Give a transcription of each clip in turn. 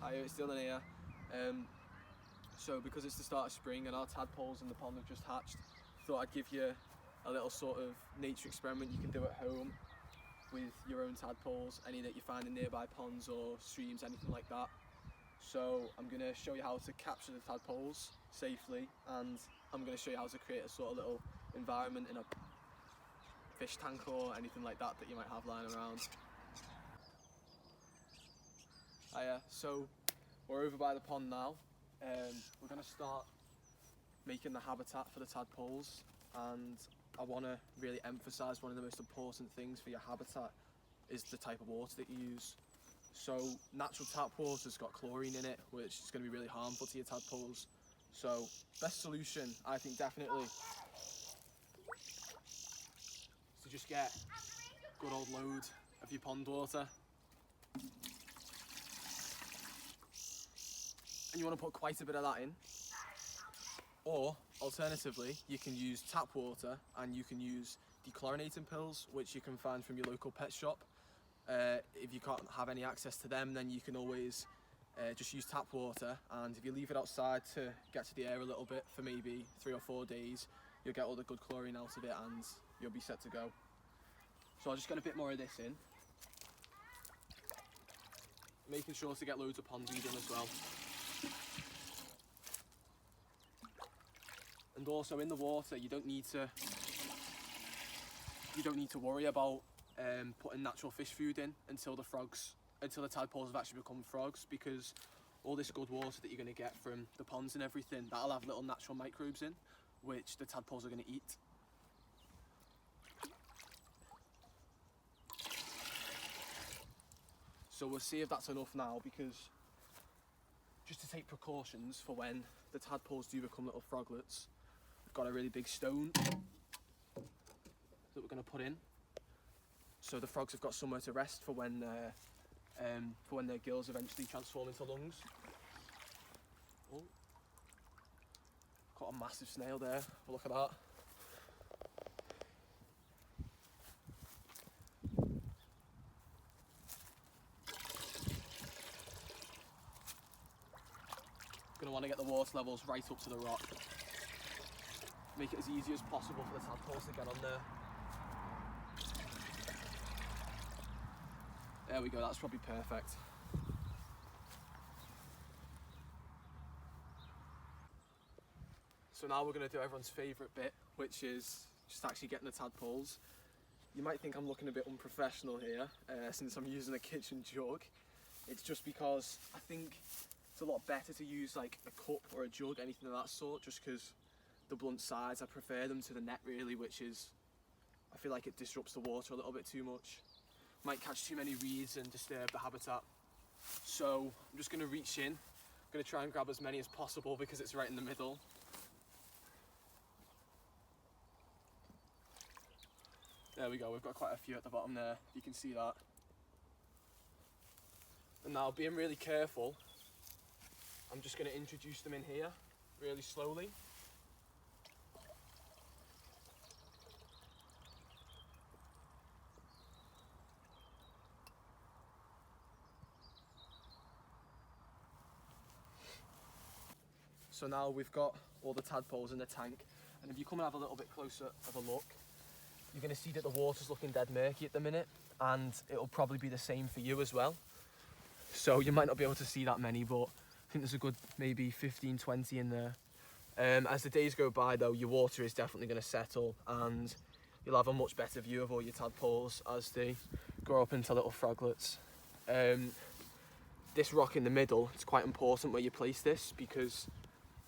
Hi, it's Dylan here. So because it's the start of spring and our tadpoles in the pond have just hatched, thought I'd give you a little sort of nature experiment you can do at home with your own tadpoles, any that you find in nearby ponds or streams, anything like that. So I'm going to show you how to capture the tadpoles safely, and I'm going to show you how to create a sort of little environment in a fish tank or anything like that that you might have lying around. Hiya, so we're over by the pond now. We're going to start making the habitat for the tadpoles, and I want to really emphasise one of the most important things for your habitat is the type of water that you use. So natural tap water's got chlorine in it, which is going to be really harmful to your tadpoles. So best solution, I think, definitely is to just get a good old load of your pond water. And you want to put quite a bit of that in. Or alternatively, you can use tap water and you can use dechlorinating pills, which you can find from your local pet shop. If you can't have any access to them, then you can always just use tap water, and if you leave it outside to get to the air a little bit for maybe 3 or 4 days, you'll get all the good chlorine out of it and you'll be set to go. So I'll just get a bit more of this in. Making sure to get loads of pond weed in as well. And also in the water, you don't need to worry about putting natural fish food in until the tadpoles have actually become frogs, because all this good water that you're going to get from the ponds and everything, that'll have little natural microbes in, which the tadpoles are going to eat. So we'll see if that's enough now, because just to take precautions for when the tadpoles do become little froglets, we've got a really big stone that we're going to put in, so the frogs have got somewhere to rest for when their gills eventually transform into lungs. Oh, got a massive snail there. Look at that. Going to want to get the water levels right up to the rock. Make it as easy as possible for the tadpoles to get on there. There we go, that's probably perfect. So now we're going to do everyone's favourite bit, which is just actually getting the tadpoles. You might think I'm looking a bit unprofessional here, since I'm using a kitchen jug. It's just because I think it's a lot better to use like a cup or a jug, anything of that sort, just because the blunt sides, I prefer them to the net really, which is, I feel like it disrupts the water a little bit too much. Might catch too many reeds and disturb the habitat. So I'm just going to reach in. I'm going to try and grab as many as possible because it's right in the middle. There we go, we've got quite a few at the bottom there, you can see that. And now, being really careful, I'm just going to introduce them in here really slowly. So now we've got all the tadpoles in the tank, and if you come and have a little bit closer of a look, you're going to see that the water's looking dead murky at the minute, and it'll probably be the same for you as well. So you might not be able to see that many, but I think there's a good maybe 15, 20 in there. As the days go by though, your water is definitely going to settle, and you'll have a much better view of all your tadpoles as they grow up into little froglets. This rock in the middle, it's quite important where you place this, because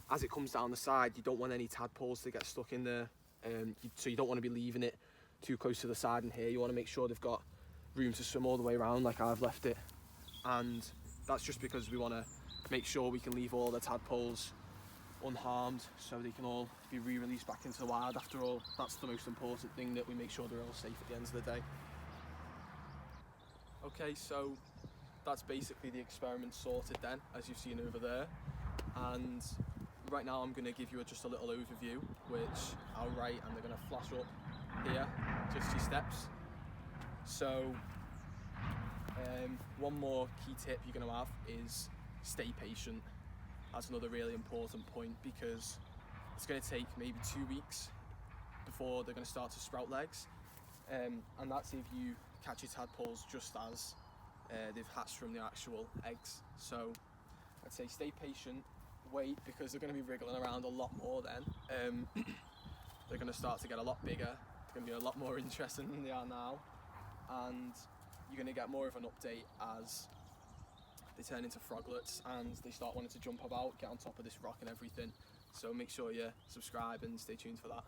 as it comes down the side, you don't want any tadpoles to get stuck in there. So you don't want to be leaving it too close to the side in here. You want to make sure they've got room to swim all the way around like I've left it. And that's just because we want to make sure we can leave all the tadpoles unharmed, so they can all be re-released back into the wild. After all, that's the most important thing, that we make sure they're all safe at the end of the day. Okay, so that's basically the experiment sorted then, as you've seen over there. And right now I'm going to give you just a little overview, which I'll write and they're going to flash up here, just your steps. So one more key tip you're going to have is stay patient. That's another really important point, because it's going to take maybe 2 weeks before they're going to start to sprout legs, and that's if you catch your tadpoles just as they've hatched from the actual eggs. So I'd say stay patient, wait, because they're going to be wriggling around a lot more then. They're going to start to get a lot bigger, it's going to be a lot more interesting than they are now, and you're going to get more of an update as they turn into froglets and they start wanting to jump about, get on top of this rock and everything. So make sure you subscribe and stay tuned for that.